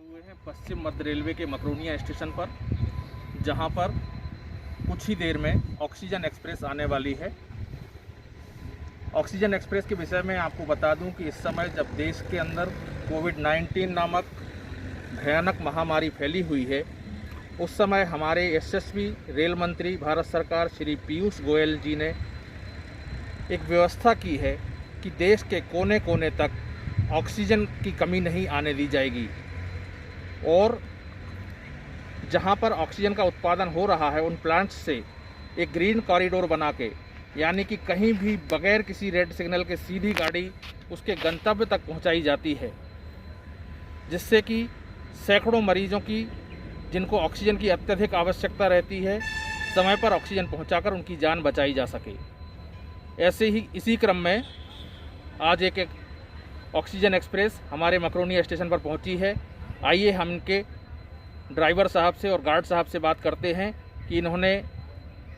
हुए हैं पश्चिम मध्य रेलवे के मकरोनिया स्टेशन पर, जहां पर कुछ ही देर में ऑक्सीजन एक्सप्रेस आने वाली है। ऑक्सीजन एक्सप्रेस के विषय में आपको बता दूं कि इस समय जब देश के अंदर कोविड-19 नामक भयानक महामारी फैली हुई है, उस समय हमारे यशस्वी रेल मंत्री भारत सरकार श्री पीयूष गोयल जी ने एक व्यवस्था की है कि देश के कोने कोने तक ऑक्सीजन की कमी नहीं आने दी जाएगी और जहां पर ऑक्सीजन का उत्पादन हो रहा है उन प्लांट्स से एक ग्रीन कॉरिडोर बना के, यानी कि कहीं भी बगैर किसी रेड सिग्नल के सीधी गाड़ी उसके गंतव्य तक पहुंचाई जाती है, जिससे कि सैकड़ों मरीजों की जिनको ऑक्सीजन की अत्यधिक आवश्यकता रहती है समय पर ऑक्सीजन पहुंचाकर उनकी जान बचाई जा सके। ऐसे ही इसी क्रम में आज एक ऑक्सीजन एक्सप्रेस हमारे मकरोनिया स्टेशन पर पहुंची है। आइए हम इनके ड्राइवर साहब से और गार्ड साहब से बात करते हैं कि इन्होंने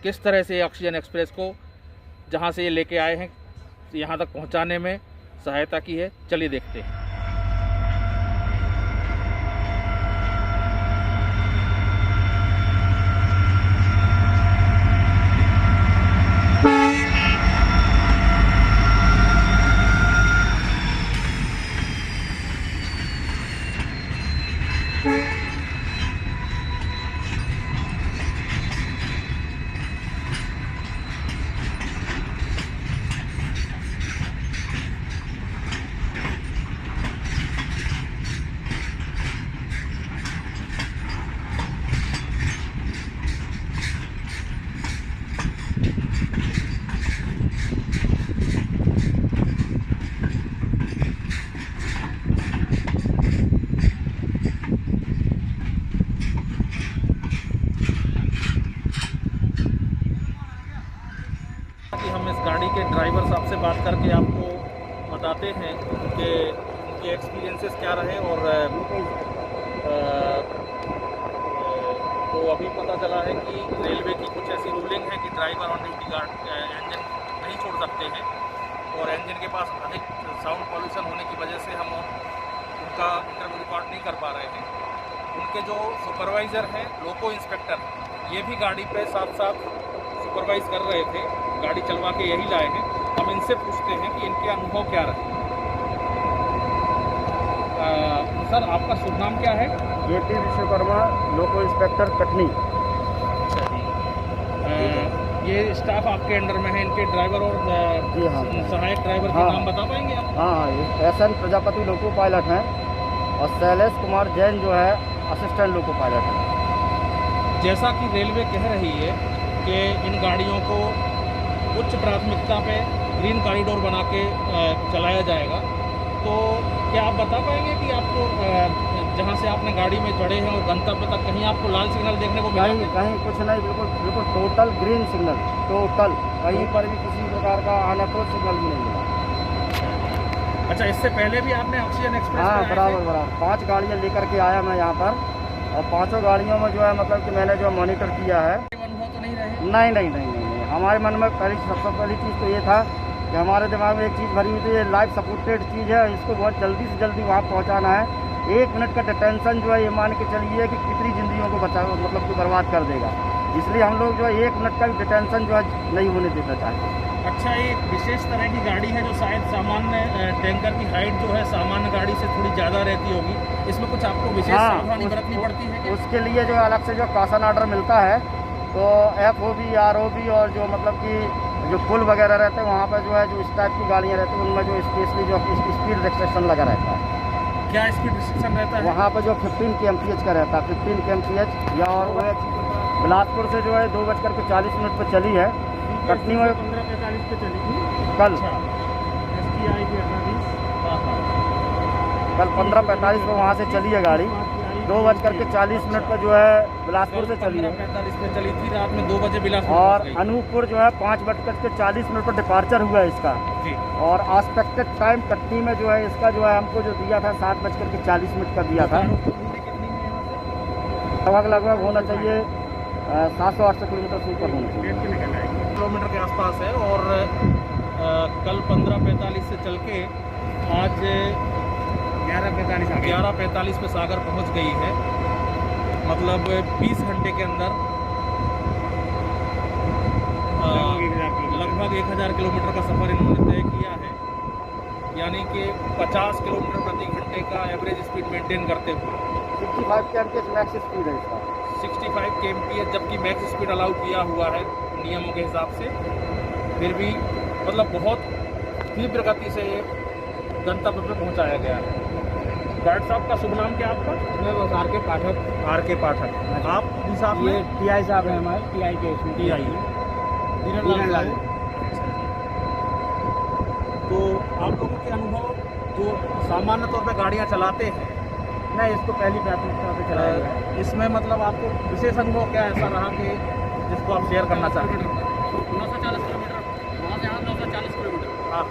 किस तरह से ऑक्सीजन एक्सप्रेस को जहां से ये लेके आए हैं यहां तक पहुंचाने में सहायता की है। चलिए देखते हैं। कि हम इस गाड़ी के ड्राइवर साहब से बात करके आपको बताते हैं कि उनके एक्सपीरियंसेस क्या रहे। और तो अभी पता चला है कि रेलवे की कुछ ऐसी रूलिंग है कि driver on duty guard engine नहीं छोड़ सकते हैं और इंजन के पास अधिक साउंड पॉल्यूशन होने की वजह से हम उनका इंटरव्यू रिकॉर्ड नहीं कर पा रहे हैं। उनके जो सुपरवाइज़र हैं, लोको इंस्पेक्टर, ये भी गाड़ी पे साथ साथ सुपरवाइज कर रहे थे, गाड़ी चलवा के यही लाए हैं। हम इनसे पूछते हैं कि इनके अनुभव क्या रहे। सर, आपका शुभ नाम क्या है? जेपी विश्वकर्मा, लोको इंस्पेक्टर कटनी। अच्छा जी। ये स्टाफ आपके अंडर में है, इनके ड्राइवर और जी हाँ, सहायक ड्राइवर के नाम बता पाएंगे आप? हाँ, एसएन प्रजापति लोको पायलट हैं और शैलेश कुमार जैन जो है असिस्टेंट लोको पायलट है। जैसा कि रेलवे कह रही है कि इन गाड़ियों को उच्च प्राथमिकता पे ग्रीन कॉरिडोर बना के चलाया जाएगा, तो क्या आप बता पाएंगे कि आपको जहां से आपने गाड़ी में चढ़े हैं और गंतव्य तक कहीं आपको लाल सिग्नल देखने को मिला? कहीं कुछ नहीं, बिल्कुल टोटल ग्रीन सिग्नल, टोटल कहीं पर भी किसी प्रकार का अनअप्रोच सिग्नल भी नहीं मिला। अच्छा, इससे पहले भी आपने ऑक्सीजन एक्सप्रेस? हाँ, बराबर 5 गाड़ियाँ लेकर के आया मैं यहाँ पर और 5 गाड़ियों में जो है मतलब कि मैंने जो मॉनिटर किया है। अनुभव तो नहीं रहे? नहीं, हमारे मन में सबसे पहली चीज़ तो ये था कि हमारे दिमाग में एक चीज़ भरी हुई थी, ये लाइफ सपोर्टेड चीज़ है, इसको बहुत जल्दी से जल्दी वहाँ पहुँचाना है। 1 मिनट का डिटेंशन जो है ये मान के चलिए कि कितनी ज़िंदगियों को मतलब कि बर्बाद कर देगा। इसलिए हम लोग जो है 1 मिनट का भी डिटेंशन जो है नहीं होने देना चाहते। अच्छा, ये विशेष तरह की गाड़ी है जो शायद सामान्य टैंकर की हाइट जो है सामान्य गाड़ी से थोड़ी ज़्यादा रहती होगी, इसमें कुछ आपको विशेष सावधानी बरतनी पड़ती है क्या? उसके लिए जो अलग से जो कासन ऑर्डर मिलता है, तो FOB, ROB और जो मतलब कि जो पुल वगैरह रहते हैं वहाँ पर जो है जो इस टाइप की गाड़ियाँ रहती हैं उनमें जो स्पेशली जो स्पीड रिस्ट्रिक्शन लगा रहता है। क्या स्पीड रिस्ट्रिक्शन रहता है? वहाँ पर जो 15 kmph का रहता है, 15 kmph या और बिलासपुर से जो है 2:40 पर चली है, कटनी में 15:45 पे चली थी कल। STI की 18 कल 15:45 को वहाँ से चली है गाड़ी, 2:40 पर जो है बिलासपुर से चली है। 15:45 पे चली थी, रात में 2 बजे बिलासपुर। और अनूपपुर जो है 5:40 पर डिपार्चर हुआ है इसका जी। और एक्सपेक्टेड टाइम कटनी में जो है इसका जो है हमको जो दिया था 7:40 का दिया था। लगभग होना चाहिए 700-800 किलोमीटर से ऊपर होना चाहिए। किलोमीटर के आसपास है और कल 15:45 से चल के आज 11:45 पे सागर पहुंच गई है। मतलब 20 घंटे के अंदर लगभग 1000 किलोमीटर का सफ़र इन्होंने तय किया है, यानी कि 50 किलोमीटर प्रति घंटे का एवरेज स्पीड मेंटेन करते हुए 65 km मैक्स स्पीड है इसका। 65 kmph, जबकि मैक्स स्पीड अलाउ किया हुआ है नियमों के हिसाब से, फिर भी मतलब बहुत तीव्र गति से गंतव्य पर पहुंचाया गया है। गार्ड साहब का शुभ नाम क्या आपका? मैं बस आर के पाठक। आप भी साहब ये में टीआई साहब हैं हमारे, टीआई के इसमें टीआई लाल। तो आप लोगों के अनुभव, जो सामान्य तौर पर गाड़ियां चलाते हैं, नहीं, इसको पहली प्राथमिकता पे चलाया गया है। इसमें मतलब आपको विशेष अनुभव क्या ऐसा रहा कि जिसको आप शेयर करना चाहते हैं? 940 किलोमीटर, वहाँ से यहाँ 940 किलोमीटर। हाँ,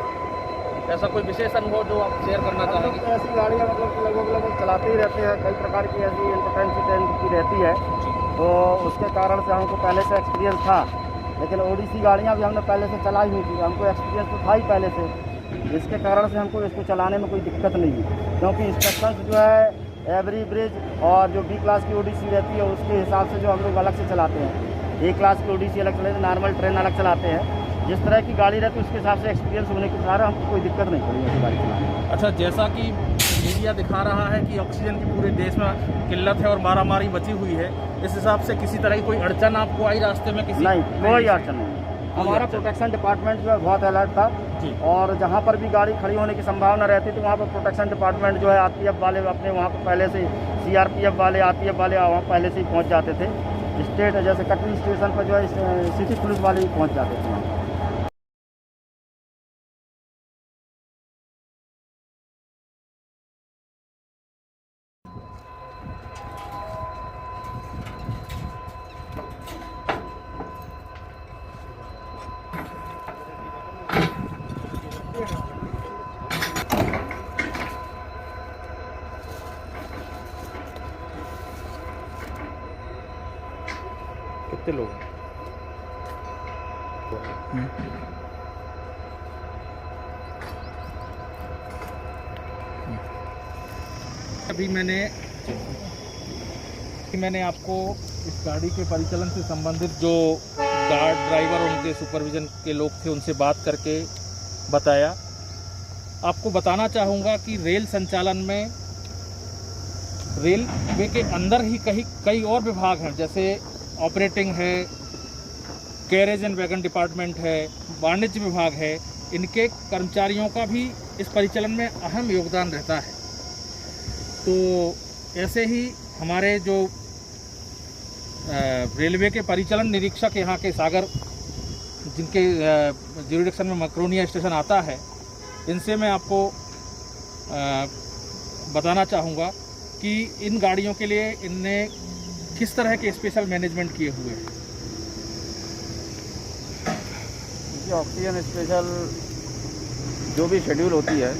ऐसा कोई विशेष अनुभव जो आप शेयर करना हम लोग चाहेंगे? तो ऐसी गाड़ियाँ मतलब लगभग चलाते ही रहते हैं, कई प्रकार की ऐसी इंपोर्टेंसी ट्रेन की रहती है, तो उसके कारण से हमको पहले से एक्सपीरियंस था। लेकिन ओडीसी गाड़ियाँ भी हमने पहले से चलाई हुई थी, हमको एक्सपीरियंस तो था ही पहले से, जिसके कारण से हमको इसको चलाने में कोई दिक्कत नहीं है। क्योंकि इंस्ट्रक्शंस जो है एवरी ब्रिज और जो बी क्लास की ओडीसी रहती है उसके हिसाब से जो हम लोग अलग से चलाते हैं, ए क्लास की ओडीसी अलग चलाते हैं, नॉर्मल ट्रेन अलग चलाते हैं। जिस तरह की गाड़ी रहती है उसके हिसाब से एक्सपीरियंस होने के कारण हमको कोई दिक्कत नहीं पड़ी ऐसी गाड़ी चलाने में। अच्छा, जैसा कि मीडिया दिखा रहा है कि ऑक्सीजन की पूरे देश में किल्लत है और मारामारी मची हुई है, इस हिसाब से किसी तरह की कोई अड़चन आपको आई रास्ते में? किसी नहीं, कोई अड़चन नहीं। हमारा प्रोटेक्शन डिपार्टमेंट जो है बहुत अलर्ट था जी। और जहाँ पर भी गाड़ी खड़ी होने की संभावना रहती तो वहाँ पर प्रोटेक्शन डिपार्टमेंट जो है आरपीएफ वाले अपने वहाँ पर पहले से, सीआरपीएफ वाले, आरपीएफ वाले वहाँ पहले से ही पहुँच जाते थे। स्टेट जैसे कटनी स्टेशन पर जो है सिटी पुलिस वाले भी पहुँच जाते थे वहाँ। कितने लोग? अभी मैंने आपको इस गाड़ी के परिचालन से संबंधित जो गार्ड, ड्राइवर और उनके सुपरविजन के लोग थे उनसे बात करके बताया। आपको बताना चाहूँगा कि रेल संचालन में रेलवे के अंदर ही कई और विभाग हैं, जैसे ऑपरेटिंग है, कैरेज एंड वैगन डिपार्टमेंट है, वाणिज्य विभाग है। इनके कर्मचारियों का भी इस परिचालन में अहम योगदान रहता है। तो ऐसे ही हमारे जो रेलवे के परिचालन निरीक्षक यहाँ के सागर, जिनके ज्यूरिडिक्शन में मकरोनिया स्टेशन आता है, इनसे मैं आपको बताना चाहूँगा कि इन गाड़ियों के लिए इनने किस तरह के स्पेशल मैनेजमेंट किए हुए हैं। ऑक्सीजन स्पेशल जो भी शेड्यूल होती है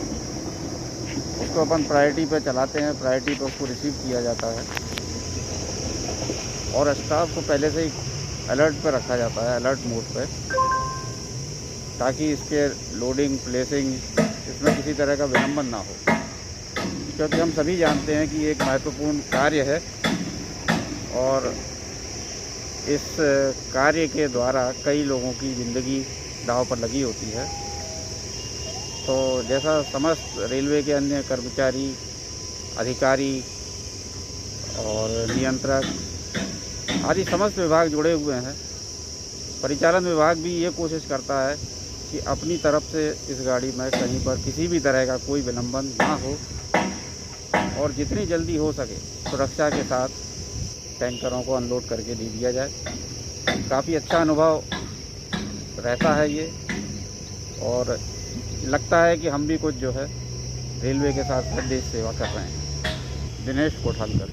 उसको अपन प्रायोरिटी पे चलाते हैं, प्रायोरिटी पे उसको रिसीव किया जाता है और स्टाफ को पहले से ही अलर्ट पे रखा जाता है, अलर्ट मोड पे, ताकि इसके लोडिंग, प्लेसिंग इसमें किसी तरह का विलंबन ना हो। क्योंकि हम सभी जानते हैं कि एक महत्वपूर्ण कार्य है और इस कार्य के द्वारा कई लोगों की ज़िंदगी दांव पर लगी होती है। तो जैसा समस्त रेलवे के अन्य कर्मचारी, अधिकारी और नियंत्रक आदि समस्त विभाग जुड़े हुए हैं, परिचालन विभाग भी ये कोशिश करता है कि अपनी तरफ से इस गाड़ी में कहीं पर किसी भी तरह का कोई विलंबन ना हो और जितनी जल्दी हो सके सुरक्षा के साथ टैंकरों को अनलोड करके दे दिया जाए। काफ़ी अच्छा अनुभव रहता है ये और लगता है कि हम भी कुछ जो है रेलवे के साथ देश सेवा कर रहे हैं। दिनेश कोठालकर।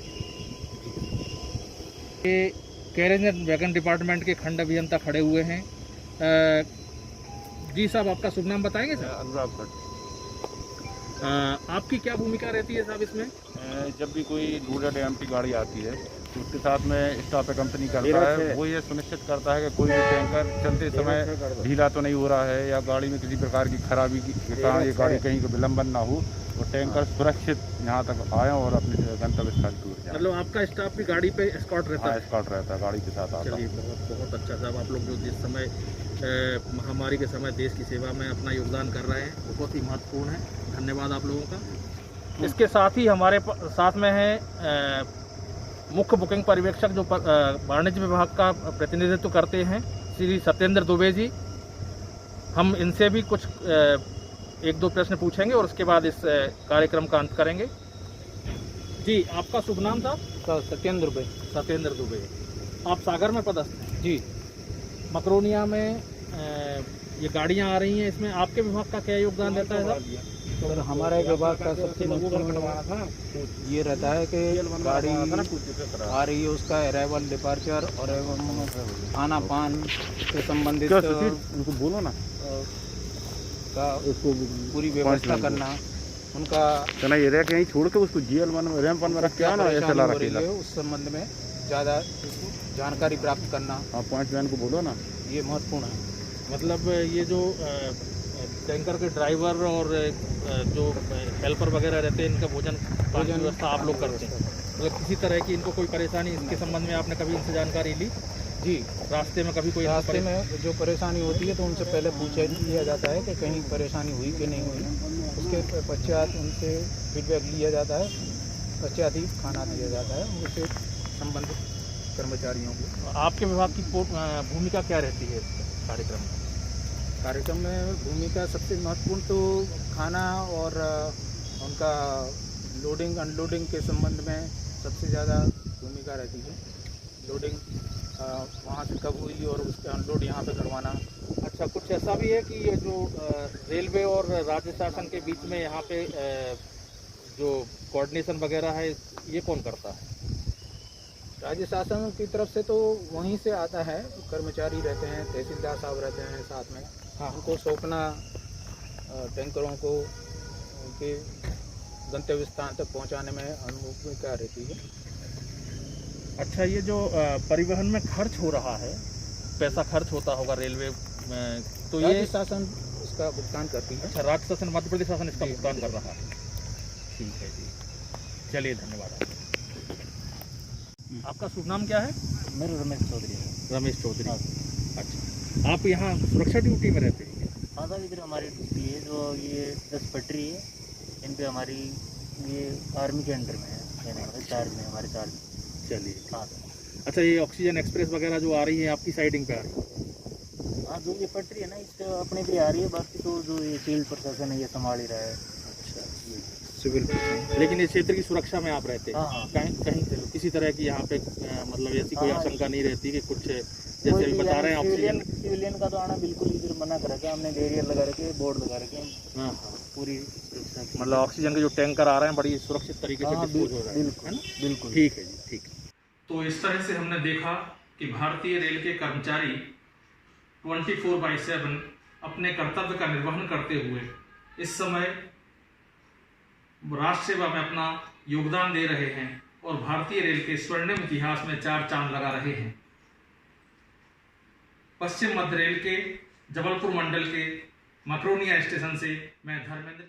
ये कैरेज एंड वैगन डिपार्टमेंट के खंड अभियंता खड़े हुए हैं। जी साहब, आपका शुभ नाम बताएंगे सर? अनुराग भट्ट। आपकी क्या भूमिका रहती है साहब इसमें? जब भी कोई लोडेड एम्प्टी गाड़ी आती है तो उसके साथ में स्टाफ कंपनी करता है, वो ये सुनिश्चित करता है कि कोई भी टैंकर चलते समय ढीला तो नहीं हो रहा है या गाड़ी में किसी प्रकार की खराबी के कारण ये गाड़ी कहीं को विलंबन ना हो, वो टैंकर सुरक्षित यहाँ तक आए और अपने गंतव्य स्थल दूर जाए। मतलब आपका स्टाफ भी गाड़ी पे एस्कॉर्ट रहता हाँ, है? एस्कॉर्ट रहता है, गाड़ी के साथ आता है। चलिए, बहुत बहुत अच्छा साहब, आप लोग जो जिस समय महामारी के समय देश की सेवा में अपना योगदान कर रहे हैं, बहुत ही महत्वपूर्ण है। धन्यवाद आप लोगों का। इसके साथ ही हमारे साथ में है मुख्य बुकिंग पर्यवेक्षक जो वाणिज्य विभाग का प्रतिनिधित्व करते हैं, श्री सत्येंद्र दुबे जी। हम इनसे भी कुछ एक दो प्रश्न पूछेंगे और उसके बाद इस कार्यक्रम का अंत करेंगे। जी, आपका शुभ नाम था? सत्येंद्र दुबे। सत्येंद्र दुबे। आप सागर में पदस्थ हैं? जी। मकरोनिया में ये गाड़ियाँ आ रही हैं, इसमें आपके विभाग का क्या योगदान रहता है सर? सर, हमारे विभाग का सबसे महत्वपूर्ण ये रहता है कि गाड़ी आ रही है, उसका अराइवल, डिपार्चर और एवं खाना पान से संबंधित उनको बोलो ना का उसको पूरी व्यवस्था करना, उनका चना ये रैक यहीं छोड़ के उसको GL1 रैंप में रख के आना, ऐसे ला रखेगा। उस संबंध में ज़्यादा जानकारी प्राप्त करना। आप पॉइंट मैन को बोलो ना, ये महत्वपूर्ण है। मतलब ये जो टैंकर के ड्राइवर और जो हेल्पर वगैरह रहते हैं, इनका भोजन पानी की व्यवस्था आप लोग करते हैं? मतलब किसी तरह की इनको कोई परेशानी इसके संबंध में आपने कभी इनसे जानकारी ली? जी, रास्ते में कभी कोई रास्ते में जो परेशानी होती है तो उनसे पहले पूछ लिया जाता है कि कहीं परेशानी हुई कि नहीं हुई। उसके पश्चात उनसे फीडबैक लिया जाता है, पश्चात ही खाना दिया जाता है उससे संबंधित कर्मचारियों को। आपके विभाग की भूमिका क्या रहती है इस कार्यक्रम में? कार्यक्रम में भूमिका सबसे महत्वपूर्ण तो खाना और उनका लोडिंग अनलोडिंग के संबंध में सबसे ज़्यादा भूमिका रहती है। लोडिंग वहाँ से कब हुई और उसका अनलोड यहाँ पे करवाना। अच्छा, कुछ ऐसा भी है कि ये जो रेलवे और राज्य शासन के बीच में यहाँ पे जो कोऑर्डिनेशन वगैरह है, ये कौन करता है? राज्य शासन की तरफ से तो वहीं से आता है, कर्मचारी रहते हैं, तहसीलदार साहब रहते हैं साथ में। हाँ, उनको सौंपना टैंकरों को उनके गंतव्य स्थान तक पहुंचाने में भूमिका रहती है। अच्छा, ये जो परिवहन में खर्च हो रहा है, पैसा खर्च होता होगा रेलवे में, तो राज्य ये शासन इसका भुगतान करती है। अच्छा, राज्य शासन, मध्य प्रदेश शासन इसका भुगतान कर रहा है। ठीक है जी, चलिए, धन्यवाद। आपका शुभ नाम क्या है? मेरा रमेश चौधरी है। रमेश चौधरी। अच्छा, आप यहाँ सुरक्षा ड्यूटी में रहते हैं? हाँ साहब, इधर हमारी ड्यूटी है जो ये 10 पटरी है, इन पे हमारी ये आर्मी के अंडर में है, यानी हमारे चार्ज में, हमारे चार्ज में। चलिए। हाँ। अच्छा, ये ऑक्सीजन एक्सप्रेस वगैरह जो आ रही है आपकी साइडिंग पे आ रही है? हाँ, जो ये पटरी है ना, इस पे अपने भी आ रही है, बाकी तो जो ये फील्ड प्रशासन है ये संभाल ही रहा है। अच्छा, सिविल, लेकिन इस क्षेत्र की सुरक्षा में आप रहते हैं? हाँ। कहीं किसी तरह की यहाँ पे मतलब ऐसी कोई आशंका नहीं रहती कि कुछ जैसे अभी बता रहे हैं ऑक्सीजन? सिविलियन का तो आना बिल्कुल इधर मना कर रखा है हमने, बैरियर लगा रखे, बोर्ड लगा रखे, हाँ, पूरी सुरक्षा की। मतलब ऑक्सीजन के जो टैंकर आ रहे हैं बड़ी सुरक्षित तरीके से डिस्पोज हो रहे हैं, है ना? बिल्कुल। ठीक है जी, ठीक। तो इस तरह से हमने देखा कि भारतीय रेल के कर्मचारी 24/7 अपने कर्तव्य का निर्वहन करते हुए इस समय राष्ट्र सेवा में अपना योगदान दे रहे हैं और भारतीय रेल के स्वर्णिम इतिहास में 4 चांद लगा रहे हैं। पश्चिम मध्य रेल के जबलपुर मंडल के मकरोनिया स्टेशन से मैं धर्मेंद्र